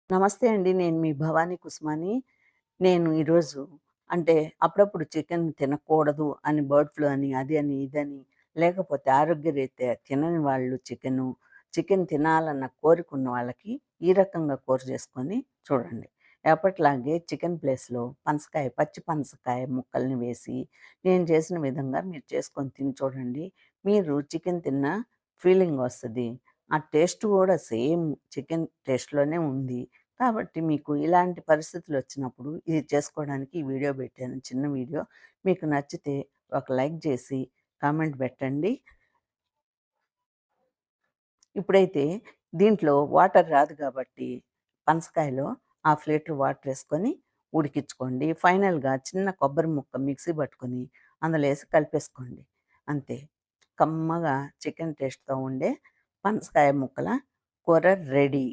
నమస్తే అండి. నేను మీ భవానీ కుసుమాని. నేను ఈరోజు అంటే అప్పుడప్పుడు చికెన్ తినకూడదు అని బర్డ్ ఫ్లూ అని, అది అని, ఇదని లేకపోతే ఆరోగ్యరీత్యా తినని వాళ్ళు చికెన్ తినాలన్న కోరికున్న వాళ్ళకి ఈ రకంగా కూర చేసుకొని చూడండి. ఎప్పటిలాగే చికెన్ ప్లేస్‌లో పచ్చి పనసకాయ ముక్కల్ని వేసి నేను చేసిన విధంగా మీరు చేసుకొని తిని చూడండి. మీరు చికెన్ తిన్న ఫీలింగ్ వస్తది. ఆ టేస్ట్ కూడా సేమ్ చికెన్ టేస్ట్‌లోనే ఉంది. కాబట్టి మీకు ఇలాంటి పరిస్థితులొచ్చినప్పుడు ఇది చేసుకోవడానికి ఈ వీడియో పెట్టాను. చిన్న వీడియో. మీకు నచ్చితే ఒక లైక్ చేసి కామెంట్ పెట్టండి. ఇప్పుడైతే దీంట్లో వాటర్ రాదు కాబట్టి పనసకాయలో హాఫ్ లీటర్ వాటరేసుకొని ఉడికించుకోండి. ఫైనల్‌గా చిన్న కొబ్బరి ముక్క మిక్సీ పట్టుకొని అందులో ఏసి కలిపేసుకోండి. అంతే. కమ్మగా చికెన్ టేస్ట్‌తో ఉండే పనసకాయ ముక్కల కూర రెడీ.